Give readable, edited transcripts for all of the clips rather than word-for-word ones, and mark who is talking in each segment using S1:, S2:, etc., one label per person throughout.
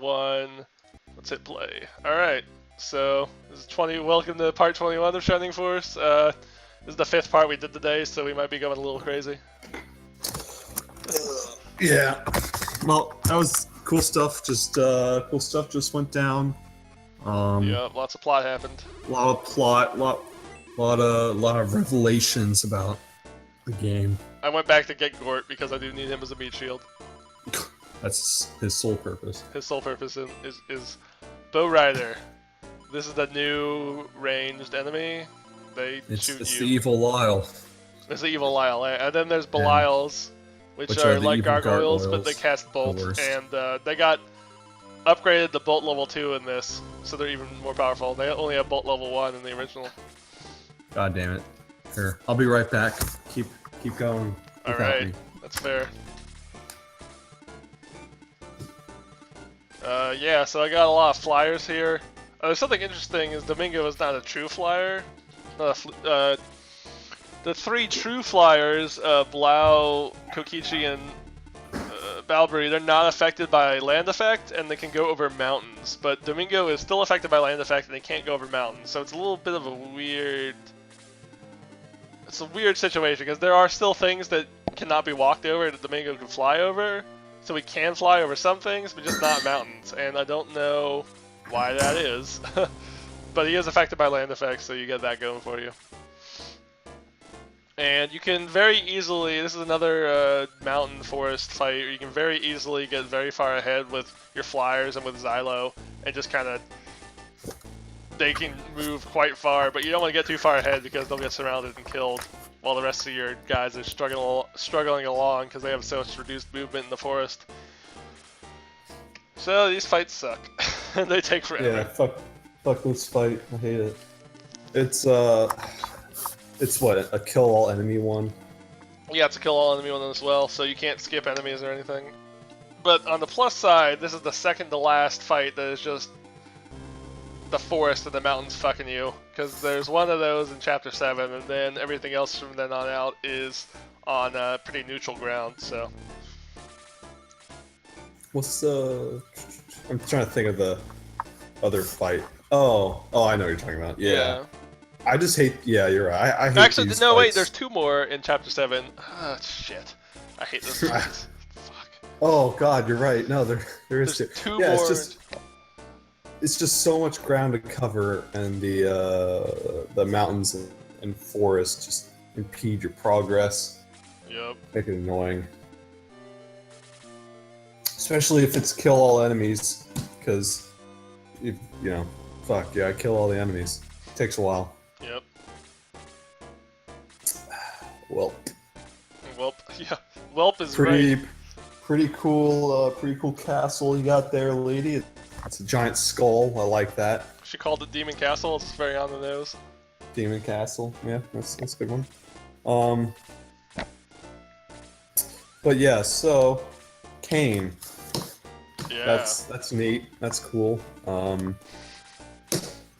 S1: 1. Let's hit play. Alright, so this is 20. Welcome to part 21 of Shining Force. This is the 5th part we did today, so we might be going a little crazy.
S2: Yeah. Well, that was cool stuff. Just cool stuff just went down.
S1: Yeah, lots of plot happened.
S2: A lot of plot, lot of revelations about the game.
S1: I went back to get Gort because I do need him as a meat shield.
S2: That's his sole purpose.
S1: His sole purpose is Bow Rider. This is the new ranged enemy. They shoot you.
S2: It's the evil Lyle.
S1: It's the evil Lyle, and then there's Belials, which are like gargoyles, but they cast bolt, and they got upgraded to bolt level 2 in this, so they're even more powerful. They only have bolt level 1 in the original.
S2: God damn it! Here, I'll be right back. Keep going.
S1: All right, that's fair. Yeah, so I got a lot of flyers here. There's something interesting is Domingo is not a true flyer. The 3 true flyers, Blau, Kokichi, and Balbury, they're not affected by land effect, and they can go over mountains. But Domingo is still affected by land effect, and they can't go over mountains. So it's a little bit of a weird... It's a weird situation, because there are still things that cannot be walked over that Domingo can fly over. So we can fly over some things, but just not mountains. And I don't know why that is. But he is affected by land effects, so you get that going for you. And you can very easily, this is another mountain forest fight, you can very easily get very far ahead with your flyers and with Xylo, and just kind of, they can move quite far, but you don't want to get too far ahead because they'll get surrounded and killed, while the rest of your guys are struggling along because they have so much reduced movement in the forest. So these fights suck, and they take forever.
S2: Yeah, fuck this fight, I hate it. It's what, a kill all enemy one?
S1: Yeah, it's a kill all enemy one as well, so you can't skip enemies or anything. But on the plus side, this is the second to last fight that is just the forest and the mountains fucking you. Because there's one of those in Chapter 7, and then everything else from then on out is on pretty neutral ground, so...
S2: What's the... I'm trying to think of the other fight. Oh, I know what you're talking about. Yeah. I just hate. Yeah, you're right. I hate
S1: Actually,
S2: these
S1: no,
S2: fights.
S1: wait. There's 2 more in Chapter 7. Ah, shit. I hate those fights. Fuck.
S2: Oh God, you're right. No, there is
S1: There's 2
S2: yeah,
S1: more.
S2: It's just so much ground to cover, and the mountains and forests just impede your progress.
S1: Yep.
S2: Make it annoying, especially if it's kill all enemies, because you know, fuck yeah, kill all the enemies. It takes a while.
S1: Yep.
S2: Welp.
S1: Welp. Yeah. Welp is
S2: pretty cool castle you got there, lady. It's a giant skull. I like that.
S1: She called it Demon Castle. It's very on the nose.
S2: Demon Castle. Yeah, that's a good one. But yeah, so Kane.
S1: Yeah.
S2: That's neat. That's cool.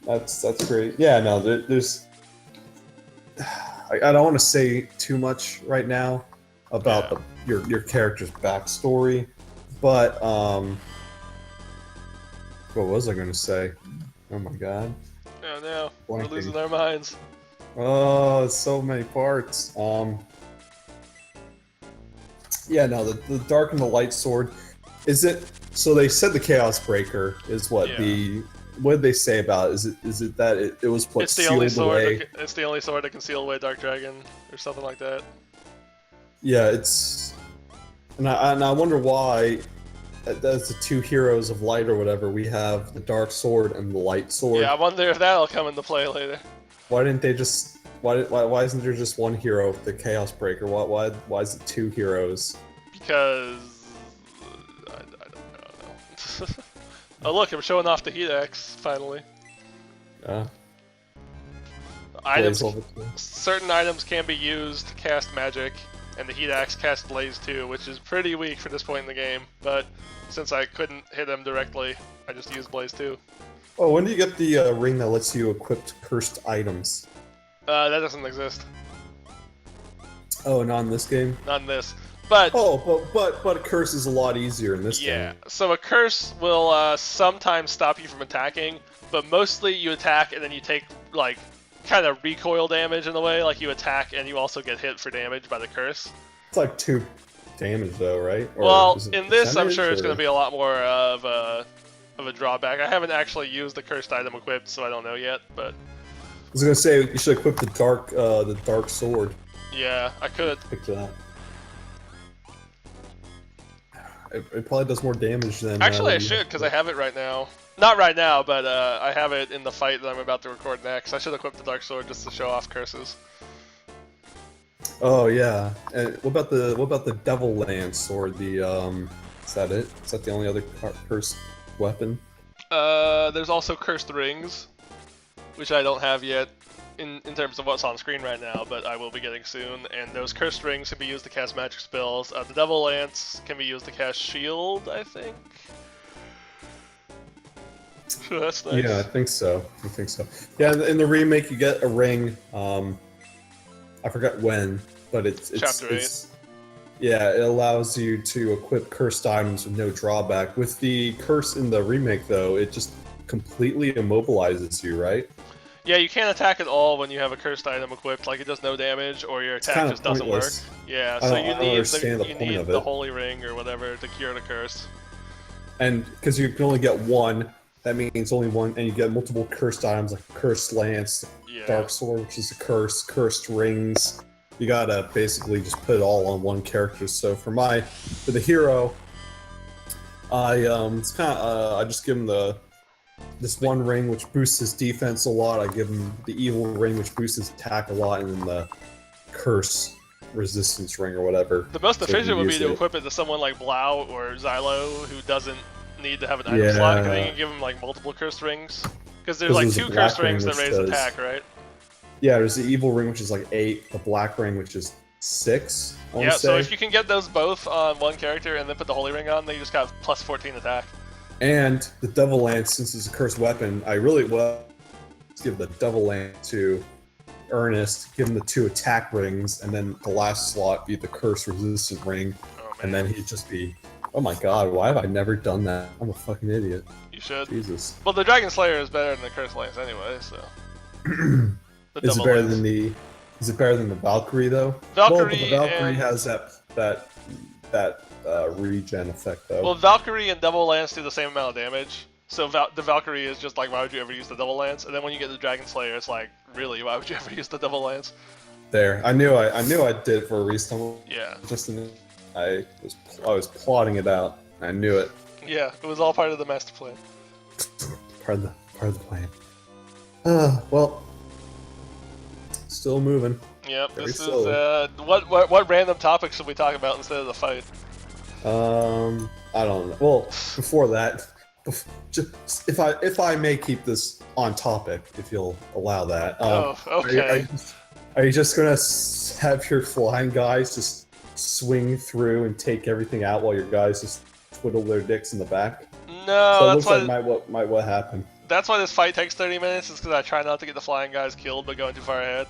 S2: That's great. Yeah, no, there's. I don't want to say too much right now about your character's backstory, but what was I going to say? Oh my god.
S1: Oh no, we're losing our minds.
S2: Oh, so many parts. Yeah, no, the dark and the light sword. Is it? So they said the Chaos Breaker is what what did they say about it? Is it that it was what
S1: it's the only
S2: sealed away?
S1: It's the only sword that can seal away Dark Dragon or something like that.
S2: Yeah, it's, and I wonder why. That's the 2 heroes of light or whatever. We have the dark sword and the light sword.
S1: Yeah, I wonder if that'll come into play later.
S2: Why didn't they just? Why isn't there just one hero, the Chaos Breaker? Why is it 2 heroes?
S1: Because I don't know. Oh look, I'm showing off the Heat Axe finally.
S2: Yeah.
S1: Certain items can be used to cast magic, and the Heat Axe casts Blaze too, which is pretty weak for this point in the game. But since I couldn't hit him directly, I just used Blaze too.
S2: Oh, when do you get the ring that lets you equip cursed items?
S1: That doesn't exist.
S2: Oh, not in this game?
S1: Not in this. But
S2: but a curse is a lot easier in this
S1: yeah,
S2: game.
S1: so a curse will sometimes stop you from attacking, but mostly you attack and then you take like kind of recoil damage in a way. Like you attack and you also get hit for damage by the curse.
S2: It's like 2 damage though, right? Or
S1: Well,
S2: is it
S1: in this, I'm
S2: percentage,
S1: sure it's going
S2: or-
S1: to be a lot more of a drawback. I haven't actually used the cursed item equipped, so I don't know yet. But
S2: I was gonna say you should equip the dark sword.
S1: yeah, I could.
S2: Pick that. It probably does more damage than.
S1: Actually, I should because I have it right now. Not right now, but I have it in the fight that I'm about to record next. I should equip the dark sword just to show off curses.
S2: Oh yeah. And what about the devil lance or the Is that it? Is that the only other cursed weapon?
S1: There's also cursed rings, which I don't have yet in terms of what's on screen right now, but I will be getting soon. And those cursed rings can be used to cast magic spells. The devil lance can be used to cast shield, I think. That's nice.
S2: Yeah, I think so. Yeah, in the remake you get a ring. I forgot when, but it's
S1: Chapter 8.
S2: Yeah, it allows you to equip cursed items with no drawback. With the curse in the remake, though, it just completely immobilizes you, right?
S1: Yeah, you can't attack at all when you have a cursed item equipped. Like it does no damage, or your attack just doesn't work. Yeah, so you need the holy ring or whatever to cure the curse.
S2: And because you can only get one, that means only one, and you get multiple cursed items like cursed lance, dark sword, which is a curse, cursed rings. You gotta basically just put it all on one character. So for the hero, I just give him this one ring which boosts his defense a lot. I give him the evil ring which boosts his attack a lot, and then the curse resistance ring or whatever.
S1: The most efficient would be to equip it to someone like Blau or Xylo, who doesn't need to have an item slot, and then you can give him like multiple cursed rings. Because there's like 2 cursed rings that raise attack, right?
S2: Yeah, there's the evil ring, which is like 8, the black ring, which is 6.
S1: Yeah, so if you can get those both on one character and then put the holy ring on, then you just got plus 14 attack.
S2: And the devil lance, since it's a cursed weapon, I really will give the devil lance to Ernest, give him the 2 attack rings, and then the last slot be the curse resistant ring, and then he'd just be, oh my god, why have I never done that? I'm a fucking idiot.
S1: You should.
S2: Jesus.
S1: Well, the Dragon Slayer is better than the Curse Lance anyway, so.
S2: Is it better than the Valkyrie though?
S1: Valkyrie,
S2: the Valkyrie has that regen effect though.
S1: Well, Valkyrie and Double Lance do the same amount of damage. So the Valkyrie is just like, why would you ever use the Double Lance? And then when you get the Dragon Slayer, it's like, really, why would you ever use the Double Lance?
S2: There, I knew I did it for a reason.
S1: Yeah.
S2: I was plotting it out. I knew it.
S1: Yeah, it was all part of the master plan.
S2: Part of the plan. Well, still moving.
S1: Yep. This is what random topics should we talk about instead of the fight?
S2: I don't know. Well, before that, just if I may keep this on topic, if you'll allow that.
S1: Okay.
S2: Are you just gonna have your flying guys just swing through and take everything out while your guys just twiddle their dicks in the back?
S1: No,
S2: so it looks like might what happened.
S1: That's why this fight takes 30 minutes, is because I try not to get the flying guys killed by going too far ahead.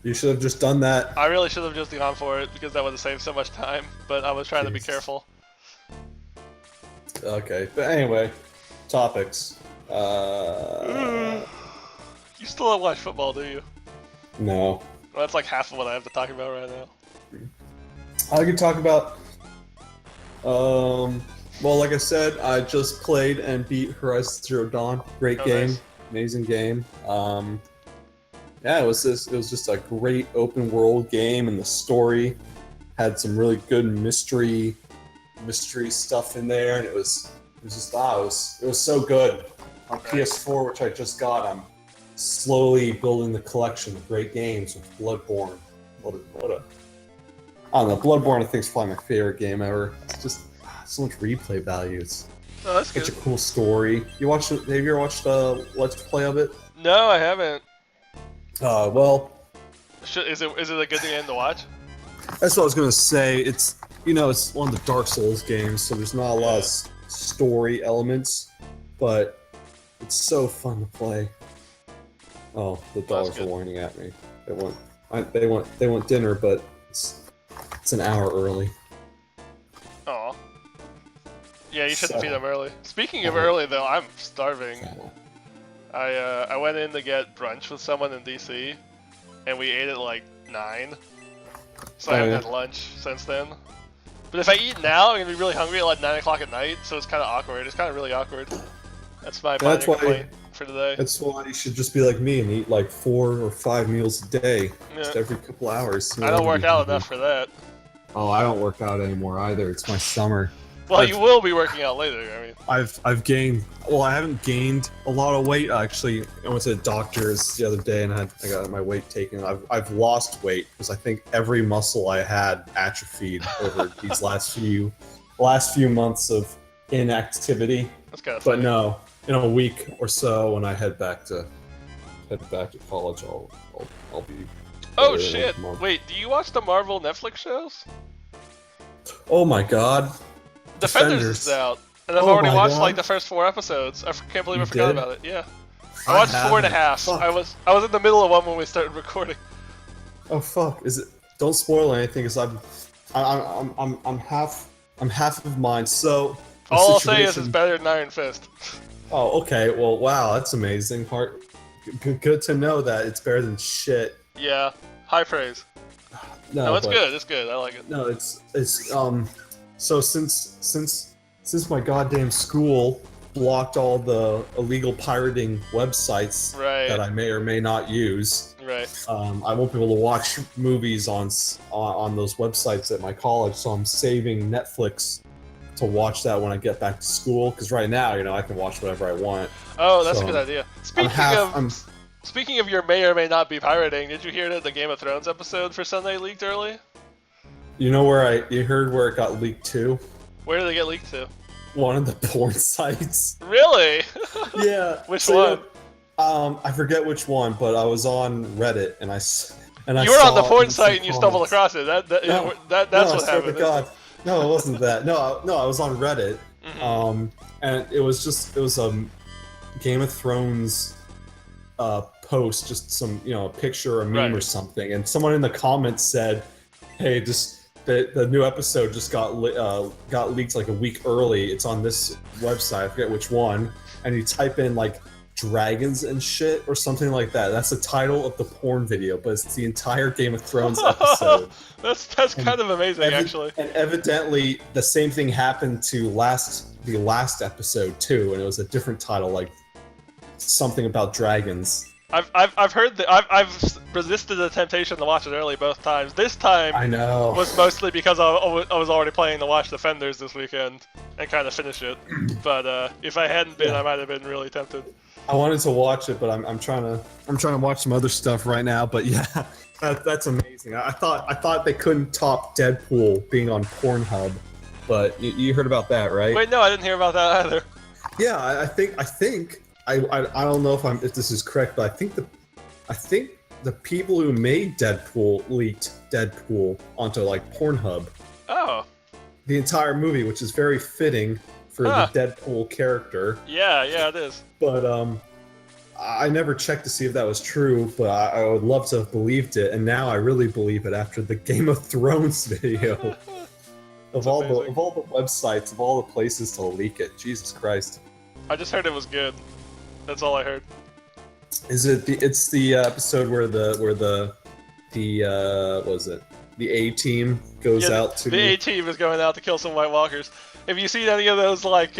S2: You should have just done that.
S1: I really should have just gone for it, because that would have saved so much time, but I was trying to be careful.
S2: Okay, but anyway, topics.
S1: You still don't watch football, do you?
S2: No.
S1: Well, that's like half of what I have to talk about right now.
S2: I can talk about... well, like I said, I just played and beat Horizon Zero Dawn. Great game. Nice. Amazing game. Yeah, it was just a great open world game, and the story had some really good mystery stuff in there, and it was so good. On PS4, which I just got, I'm slowly building the collection of great games with Bloodborne. I don't know, Bloodborne I think is probably my favorite game ever. It's just so much replay value. It's such a cool story. Have you ever watched Let's Play of it?
S1: No, I haven't.
S2: Well...
S1: Is it a good game to watch?
S2: That's what I was gonna say. It's one of the Dark Souls games, so there's not a lot of story elements, but it's so fun to play. Oh, the dogs are whining at me. They want dinner, but it's an hour early.
S1: Yeah, you shouldn't feed
S2: So-
S1: them early. Speaking of early, though, I'm starving. I went in to get brunch with someone in DC, and we ate at like 9. So I haven't had lunch since then. But if I eat now, I'm gonna be really hungry at like 9 o'clock at night, so it's kind of awkward. It's kind of really awkward. That's my minor complaint for today.
S2: That's why you should just be like me and eat like 4 or 5 meals a day, just every couple hours.
S1: I don't work out enough for that.
S2: Oh, I don't work out anymore either. It's my summer.
S1: Well, you will be working out later. I mean,
S2: I've gained. Well, I haven't gained a lot of weight actually. I went to the doctor's the other day and I got my weight taken. I've lost weight because I think every muscle I had atrophied over these last few months of inactivity.
S1: That's kind of
S2: But
S1: funny.
S2: no, in a week or so when I head back to college, I'll be.
S1: Oh
S2: better in
S1: shit!
S2: a month.
S1: Wait, do you watch the Marvel Netflix shows?
S2: Oh my god.
S1: Defenders is out, and I've
S2: Oh
S1: already
S2: my
S1: watched
S2: God.
S1: like the first 4 episodes. I can't believe I
S2: You
S1: forgot
S2: did?
S1: about it. Yeah, I watched 4.5.
S2: haven't. Fuck.
S1: I was in the middle of one when we started recording.
S2: Oh fuck! Is it? Don't spoil anything, because I'm half of mine. So the
S1: All I'll say is it's
S2: situation-
S1: better than Iron Fist.
S2: Oh, okay. Well, wow, that's amazing. Good to know that it's better than shit.
S1: Yeah, high praise. No, it's
S2: but-
S1: good. It's good. I like it.
S2: No, it's So since my goddamn school blocked all the illegal pirating websites
S1: Right.
S2: that I may or may not use,
S1: Right.
S2: I won't be able to watch movies on those websites at my college. So I'm saving Netflix to watch that when I get back to school. Because right now, I can watch whatever I want.
S1: Oh, that's a
S2: So,
S1: good idea. Speaking of your may or may not be pirating, did you hear that the Game of Thrones episode for Sunday leaked early?
S2: You heard where it got leaked to?
S1: Where did it get leaked to?
S2: One of the porn sites.
S1: Really?
S2: Yeah.
S1: Which one?
S2: I forget which one, but I was on Reddit and I
S1: You were on the
S2: saw
S1: porn
S2: in some
S1: site and you stumbled
S2: comments.
S1: across it. That's
S2: No,
S1: what
S2: I
S1: happened.
S2: swear to God. No, it wasn't that. No, I was on Reddit.
S1: Mhm.
S2: And it was a Game of Thrones post, just some a picture or a meme or
S1: Right.
S2: something, and someone in the comments said, "Hey, the new episode just got leaked like a week early. It's on this website. I forget which one." And you type in like dragons and shit or something like that. That's the title of the porn video, but it's the entire Game of Thrones episode.
S1: That's kind of amazing, actually.
S2: And evidently, the same thing happened to the last episode too, and it was a different title, like something about dragons.
S1: I've heard that I've resisted the temptation to watch it early both times. This time
S2: I know.
S1: was mostly because I was already planning to watch Defenders this weekend and kind of finish it. But if I hadn't been, I might have been really tempted.
S2: I wanted to watch it, but I'm trying to watch some other stuff right now. But yeah, that's amazing. I thought they couldn't top Deadpool being on Pornhub, but you heard about that, right?
S1: Wait, no, I didn't hear about that either.
S2: Yeah, I think I don't know if this is correct, but I think the people who made Deadpool leaked Deadpool onto like Pornhub,
S1: Oh,
S2: the entire movie, which is very fitting for
S1: Huh.
S2: the Deadpool character.
S1: yeah, it is.
S2: But I never checked to see if that was true, but I would love to have believed it, and now I really believe it after the Game of Thrones video. Of all
S1: amazing.
S2: the websites, of all the places to leak it, Jesus Christ!
S1: I just heard it was good. That's all I heard.
S2: Is it it's the episode where the what was it? The A team goes
S1: Yeah,
S2: out to
S1: the A team is going out to kill some White Walkers. Have you seen any of those like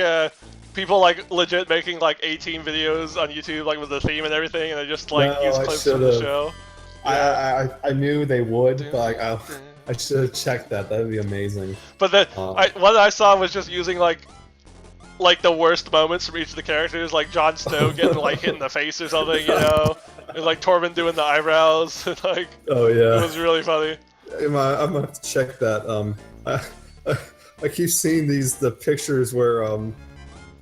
S1: people like legit making like A team videos on YouTube, like with the theme and everything, and they just like
S2: No,
S1: use
S2: I
S1: clips from the
S2: should've.
S1: show?
S2: I knew they would, but I should have checked that. That'd be amazing.
S1: But what I saw was just using like the worst moments from each of the characters, like Jon Snow getting like hit in the face or something, and like Tormund doing the eyebrows, like
S2: Oh
S1: it
S2: yeah.
S1: was really funny.
S2: I'm gonna have to check that. I keep seeing the pictures where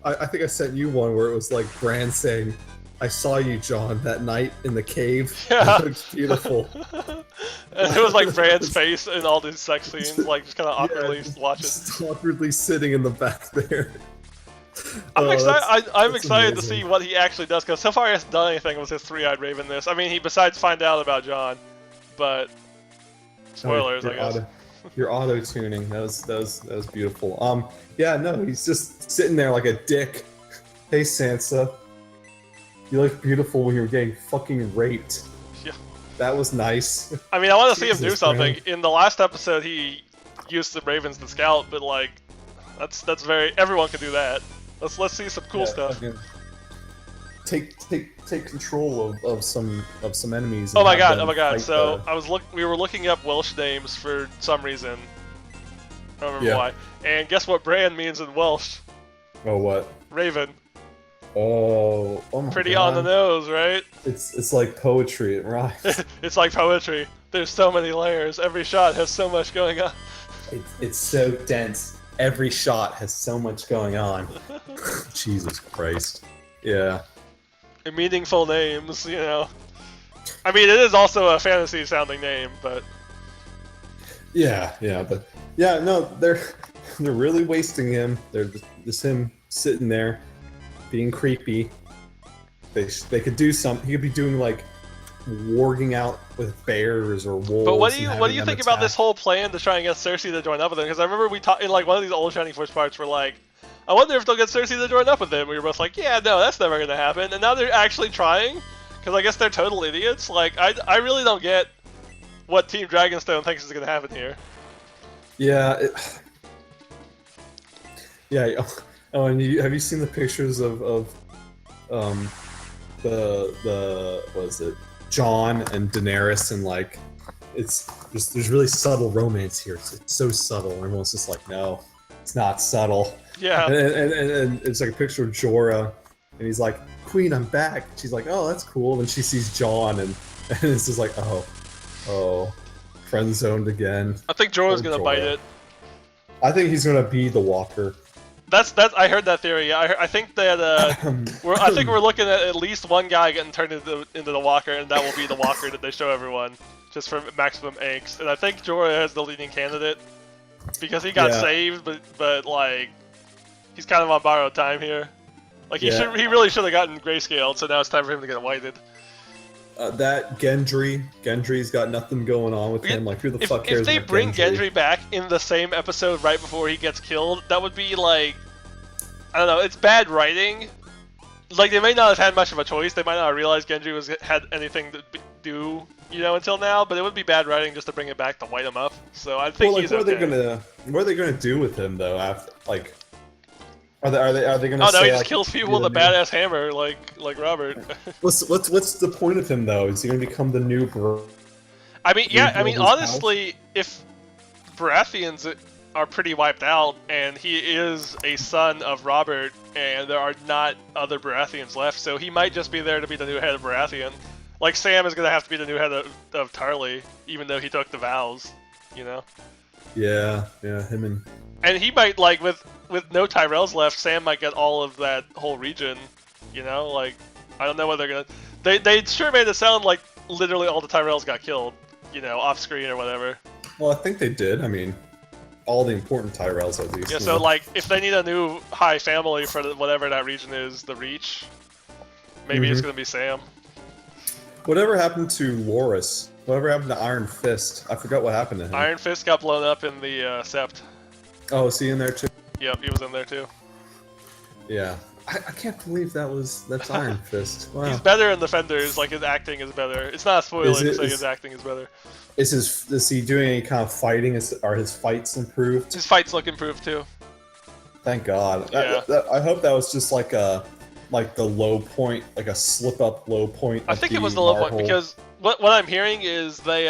S2: I think I sent you one where it was like Bran saying, "I saw you, John, that night in the cave."
S1: Yeah.
S2: It looks beautiful.
S1: And it was like Bran's face in all these sex scenes, like just kind of awkwardly watching.
S2: Just awkwardly sitting in the back there.
S1: I'm
S2: Oh,
S1: excited. I'm
S2: that's
S1: excited to
S2: amazing.
S1: see what he actually does, because so far he hasn't done anything with his three-eyed raven. This, I mean, he besides find out about John, but spoilers,
S2: Oh,
S1: I guess.
S2: God. Your auto tuning. That was beautiful. Yeah, no, he's just sitting there like a dick. Hey Sansa, you look beautiful when you were getting fucking raped.
S1: Yeah.
S2: That was nice.
S1: I mean, I want to see him do
S2: Jesus,
S1: something.
S2: man.
S1: In the last episode, he used the Ravens to scout, but like, that's very everyone can do that. Let's see some cool stuff.
S2: Take control of some enemies.
S1: Oh my god! So we were looking up Welsh names for some reason. I don't remember why. And guess what Bran means in Welsh?
S2: Oh, what?
S1: Raven.
S2: Oh my
S1: Pretty
S2: God.
S1: on the nose, right?
S2: It's like poetry, it rhymes.
S1: It's like poetry. There's so many layers. Every shot has so much going on.
S2: It's so dense. Every shot has so much going on. Jesus Christ. Yeah.
S1: And meaningful names, you know. I mean, it is also a fantasy-sounding name, but
S2: yeah, but yeah, no, they're really wasting him. They're just him sitting there, being creepy. They could do something. He could be doing like warging out with bears or wolves.
S1: But what do you think about this whole plan to try and get Cersei to join up with him? Because I remember we talked in like one of these old Shining Force parts where like, I wonder if they'll get Cersei to join up with him. We were both like, yeah, no, that's never gonna happen. And now they're actually trying, because I guess they're total idiots. Like, I really don't get what Team Dragonstone thinks is gonna happen here.
S2: Yeah. Yeah. Oh, and have you seen the pictures of the what is it? Jon and Daenerys, and like there's really subtle romance here. It's so subtle. Everyone's just like, no, it's not subtle.
S1: Yeah.
S2: And it's like a picture of Jorah, and he's like, Queen, I'm back. She's like, oh, that's cool. And she sees Jon, and it's just like, oh, friend zoned again.
S1: I think Jorah's gonna bite it.
S2: I think he's gonna be the Walker.
S1: That's I heard that theory. I think that I think we're looking at least one guy getting turned into the Walker, and that will be the Walker that they show everyone, just for maximum angst. And I think Jorah is the leading candidate because he got saved, but like he's kind of on borrowed time here. Like he really should have gotten grayscaled, so now it's time for him to get whited.
S2: That Gendry's got nothing going on with him. Like, who the fuck cares?
S1: If they bring Gendry back in the same episode right before he gets killed, that would be like, I don't know. It's bad writing. Like, they may not have had much of a choice. They might not have realized Gendry had anything to do, you know, until now. But it would be bad writing just to bring it back to white him up. So I think he's okay.
S2: What are they gonna do with him though? After like. Are they gonna?
S1: Oh no,
S2: say,
S1: he just
S2: like,
S1: kills people with a badass hammer, like Robert.
S2: What's the point of him though? Is he gonna become the new?
S1: I mean, honestly, if Baratheons are pretty wiped out, and he is a son of Robert, and there are not other Baratheons left, so he might just be there to be the new head of Baratheon. Like Sam is gonna have to be the new head of Tarly, even though he took the vows, you know.
S2: Yeah, him
S1: and he might, like, with no Tyrells left, Sam might get all of that whole region, you know? Like, I don't know what they're gonna... They sure made it sound like literally all the Tyrells got killed, you know, off-screen or whatever.
S2: Well, I think they did. I mean, all the important Tyrells at least.
S1: Yeah, so, like, if they need a new high family for whatever that region is, the Reach, maybe it's gonna be Sam.
S2: Whatever happened to Loras? Whatever happened to Iron Fist? I forgot what happened to him.
S1: Iron Fist got blown up in the Sept.
S2: Oh, is he in there too?
S1: Yep, he was in there too.
S2: Yeah. I can't believe that's Iron Fist. Wow.
S1: He's better in Defenders, like his acting is better. It's not a spoiler to say his acting is better.
S2: Is he doing any kind of fighting? Are his fights improved?
S1: His fights look improved too.
S2: Thank God.
S1: Yeah.
S2: I hope that was just like the low point, like a slip-up low point.
S1: I think it was the low point because what I'm hearing is they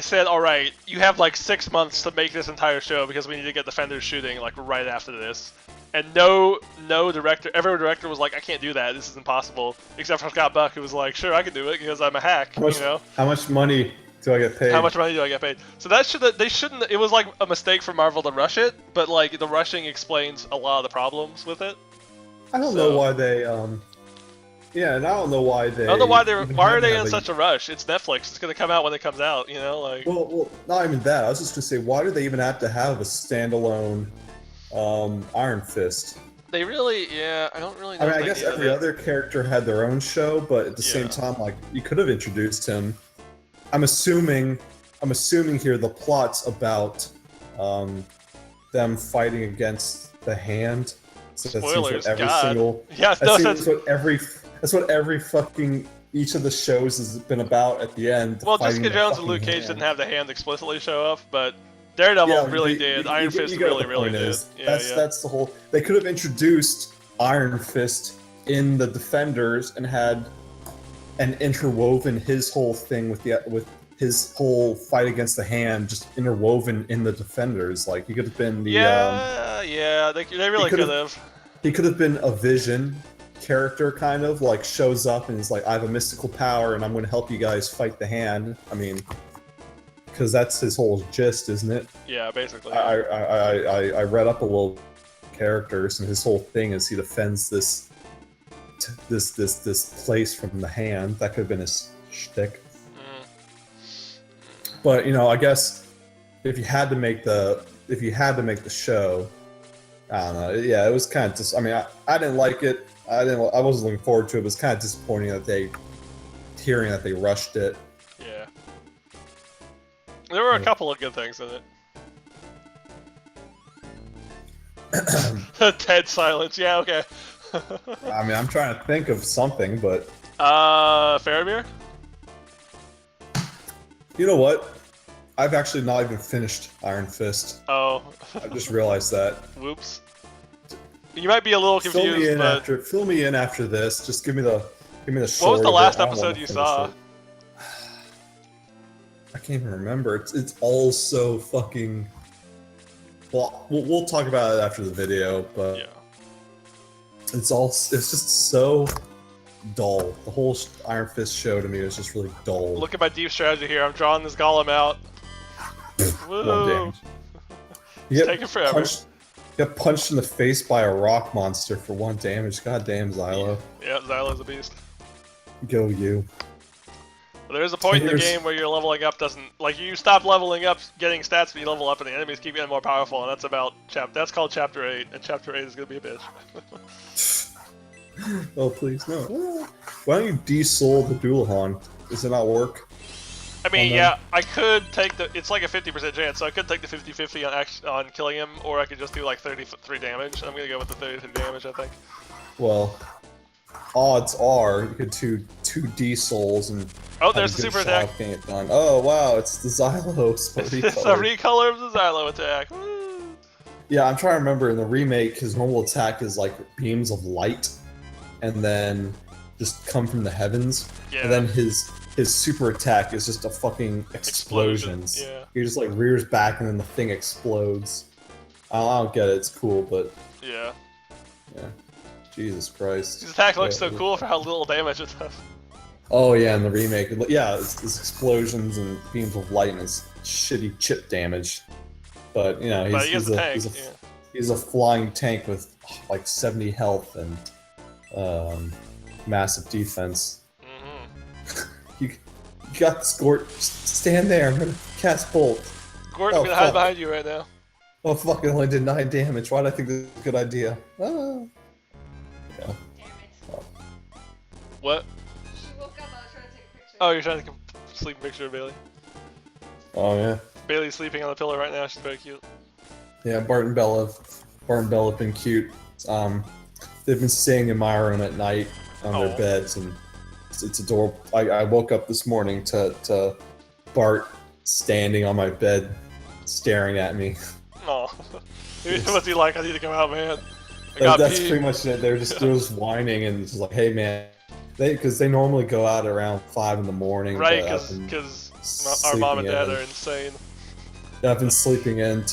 S1: said, all right, you have like 6 months to make this entire show because we need to get Defenders shooting like right after this. And no director, every director was like, I can't do that. This is impossible. Except for Scott Buck, who was like, sure, I can do it because I'm a hack. You know?
S2: How much money do I get paid?
S1: How much money do I get paid? So that they shouldn't. It was like a mistake for Marvel to rush it, but like the rushing explains a lot of the problems with it.
S2: I don't know why they yeah, and I don't know why they.
S1: I don't know why are they in such a rush? It's Netflix. It's gonna come out when it comes out. You know, like.
S2: Well, not even that. I was just gonna say, why do they even have to have a standalone Iron Fist?
S1: They really, I don't really know.
S2: I mean, I guess every other character had their own show, but at the same time, like, you could have introduced him. I'm assuming here the plot's about them fighting against the hand. So that seems
S1: Spoilers,
S2: what every
S1: God.
S2: single.
S1: Yeah,
S2: That
S1: no,
S2: seems what every. That's what every fucking each of the shows has been about at the end.
S1: well,
S2: fighting
S1: Jessica
S2: the
S1: Jones and
S2: fucking
S1: Luke Cage
S2: hand.
S1: didn't have the hand explicitly show up, but Daredevil
S2: Yeah,
S1: really did. Iron Fist
S2: you get what
S1: really,
S2: the
S1: really
S2: point
S1: did.
S2: is.
S1: Yeah,
S2: That's the whole. They could have introduced Iron Fist in the Defenders and had and interwoven his whole thing with his whole fight against the hand just interwoven in the Defenders. Like he could have been the
S1: yeah, they really could have.
S2: he could have been a Vision character, kind of like shows up and is like, I have a mystical power and I'm going to help you guys fight the hand. I mean, because that's his whole gist, isn't it?
S1: Yeah, basically.
S2: I read up a little characters, and his whole thing is he defends this place from the hand. That could have been his shtick. But you know, I guess if you had to make the show, I don't know. Yeah, it was kind of just. I mean, I didn't like it. I wasn't looking forward to it. It was kind of disappointing that they rushed it.
S1: Yeah. There were a couple of good things in it. Dead silence. Yeah, okay.
S2: I mean, I'm trying to think of something, but
S1: Faramir?
S2: You know what? I've actually not even finished Iron Fist.
S1: Oh.
S2: I just realized that.
S1: Whoops. You might be a little confused,
S2: fill me in after this. Just give me the short.
S1: What was the last episode you saw?
S2: I can't even remember. It's all so fucking. Well, we'll talk about it after the video, but
S1: yeah.
S2: It's just so dull. The whole Iron Fist show to me was just really dull.
S1: Look at my deep strategy here. I'm drawing this golem out.
S2: One damage. You
S1: taking forever.
S2: Get punched in the face by a rock monster for 1 damage. God damn, Xylo.
S1: Yeah, Xylo's a beast.
S2: Go you.
S1: But there's a point in the game where your leveling up doesn't, like, you stop leveling up, getting stats, but you level up, and the enemies keep getting more powerful, and that's called Chapter 8, and Chapter 8 is gonna be a bitch.
S2: Oh please, no. Why don't you de-soul the Dualahan? Does it not work?
S1: I mean, yeah, I could take it's like a 50% chance, so I could take the 50-50 on killing him, or I could just do like 33 damage. I'm gonna go with the 33 damage, I think.
S2: Well, odds are you could two D-souls and
S1: oh, there's the super attack.
S2: Getting it done. Oh wow, it's the Xylo.
S1: It's a recolor of the Xylo attack. Woo!
S2: Yeah, I'm trying to remember in the remake, his normal attack is like beams of light, and then just come from the heavens.
S1: Yeah.
S2: And then his super attack is just a fucking explosions.
S1: Yeah.
S2: He just like rears back and then the thing explodes. I don't get it. It's cool, but
S1: yeah.
S2: Yeah. Jesus Christ.
S1: His attack looks so cool for how little damage it does.
S2: Oh yeah, in the remake, yeah, it's explosions and beams of light and it's shitty chip damage. But you know, he's a flying tank with like 70 health and massive defense. You got the Gort. Stand there. I'm gonna cast Bolt.
S1: Gort's gonna hide behind you right now.
S2: Oh fuck! It only did 9 damage. Why did I think this was a good idea? Ah. Yeah. Oh.
S1: What?
S3: She woke up. I was trying to take a picture.
S1: Oh, you're trying to take a sleeping picture of Bailey.
S2: Oh yeah.
S1: Bailey's sleeping on the pillow right now. She's very cute.
S2: Yeah, Bart and Bella have been cute. They've been staying in my room at night on their beds, and it's adorable. I woke up this morning to Bart standing on my bed, staring at me.
S1: Oh, what's he like? I need to come out, man.
S2: That's pretty much it. They're just whining and just like, hey man, because they normally go out around 5 in the morning.
S1: Right, because our mom and dad are insane.
S2: Yeah, I've been sleeping in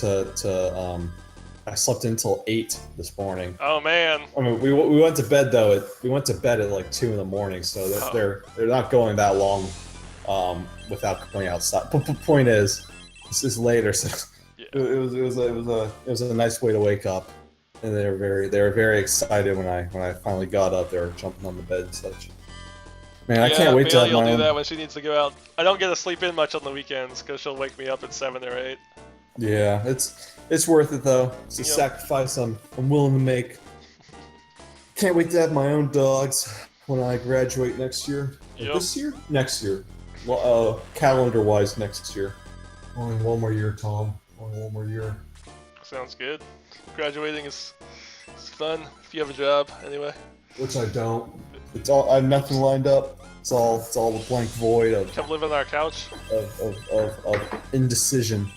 S2: I slept until 8 this morning.
S1: Oh man.
S2: I mean, we went to bed though. We went to bed at like 2 in the morning, so they're not going that long without going outside. But the point is, this is later, so yeah. it was a nice way to wake up, and they were very excited when I finally got up. They were jumping on the bed and such. Man, I can't wait to have my own.
S1: Bailey will do that when she needs to go out. I don't get to sleep in much on the weekends because she'll wake me up at 7 or 8.
S2: Yeah, it's worth it though. It's a sacrifice I'm willing to make. Can't wait to have my own dogs when I graduate next year. This year? Next year. Well, calendar-wise, next year. Only one more year, Tom. Only one more year.
S1: Sounds good. Graduating is fun if you have a job, anyway.
S2: Which I don't. It's all. I have nothing lined up. It's all the blank void of
S1: Come live on our couch.
S2: of indecision.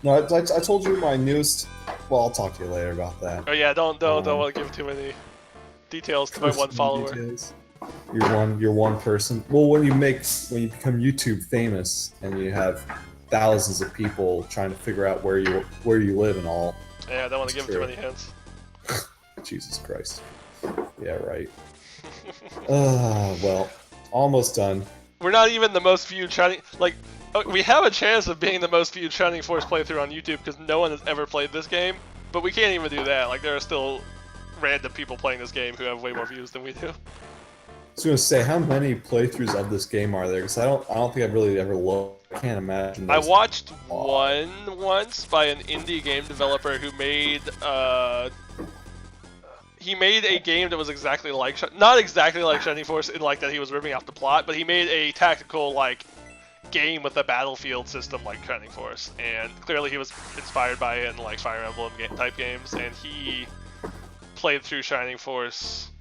S2: No, I told you my newest. Well, I'll talk to you later about that.
S1: Oh yeah, don't want to give too many details to my one follower.
S2: Details. You're one person. Well, when you become YouTube famous and you have thousands of people trying to figure out where you live and all.
S1: Yeah, I don't want to give too many hints.
S2: Jesus Christ. Yeah, right. Well, almost done.
S1: We're not even the most viewed Shining. Like, we have a chance of being the most viewed Shining Force playthrough on YouTube because no one has ever played this game. But we can't even do that. Like, there are still random people playing this game who have way more views than we do.
S2: I was gonna say, how many playthroughs of this game are there? Because I don't think I've really ever looked. I can't imagine.
S1: I watched one once by an indie game developer who made he made a game that was exactly like not exactly like Shining Force in like that he was ripping off the plot, but he made a tactical like game with a battlefield system like Shining Force, and clearly he was inspired by it in like Fire Emblem type games, and he played through Shining Force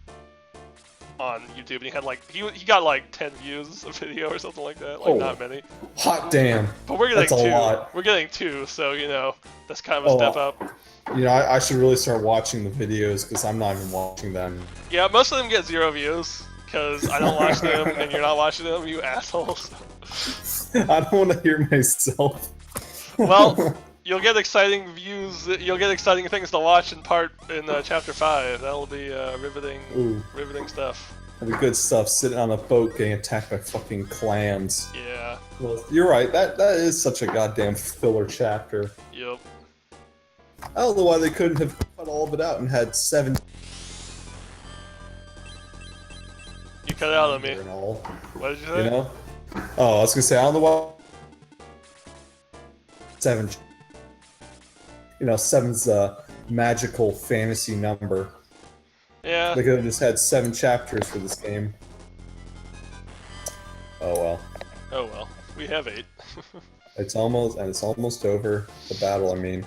S1: on YouTube, and he had like he got like 10 views a video or something like that, like not many.
S2: Hot damn!
S1: But we're getting
S2: that's
S1: two.
S2: A lot.
S1: We're getting two, so you know that's kind of a step up.
S2: You know, I should really start watching the videos because I'm not even watching them.
S1: Yeah, most of them get 0 views because I don't watch them, and you're not watching them, you assholes.
S2: I don't want to hear myself.
S1: Well, you'll get exciting views. You'll get exciting things to watch in chapter 5. That'll be riveting stuff.
S2: That'll be good stuff. Sitting on a boat getting attacked by fucking clams.
S1: Yeah.
S2: Well, you're right. That is such a goddamn filler chapter.
S1: Yep.
S2: I don't know why they couldn't have cut all of it out and had 7.
S1: You cut it out on me.
S2: And all.
S1: What did you say?
S2: You know? Oh, I was gonna say I don't know why. 7. You know, 7's a magical fantasy number.
S1: Yeah.
S2: They could have just had 7 chapters for this game. Oh well.
S1: Oh well. We have 8.
S2: It's almost over. The battle, I mean.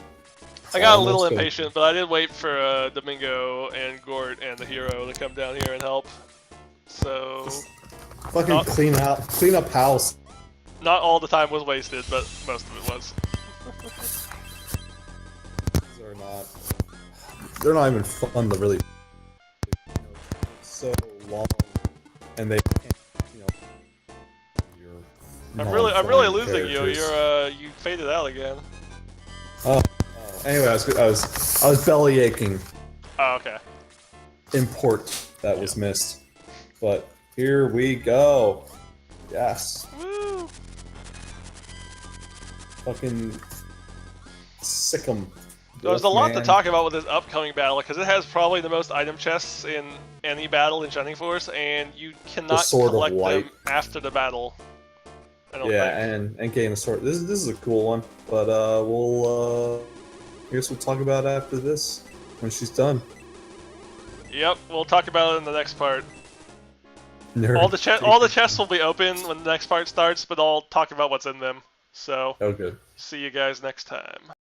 S1: I got a little impatient, but I did wait for Domingo and Gort and the hero to come down here and help. So
S2: fucking clean up house.
S1: Not all the time was wasted, but most of it was.
S2: They're not even fun to really. So long, and they can't, you know.
S1: I'm really losing you. You faded out again.
S2: Oh. Anyway, I was belly aching.
S1: Oh, okay.
S2: Import that was missed, but here we go. Yes.
S1: Woo!
S2: Fucking sick 'em.
S1: There's a lot to talk about with this upcoming battle because it has probably the most item chests in any battle in Shining Force, and you cannot collect them after the battle. I don't think.
S2: and getting the sword. This is a cool one, but I guess we'll talk about it after this when she's done.
S1: Yep, we'll talk about it in the next part.
S2: Nerd.
S1: All the chests will be open when the next part starts, but I'll talk about what's in them. So,
S2: okay.
S1: See you guys next time.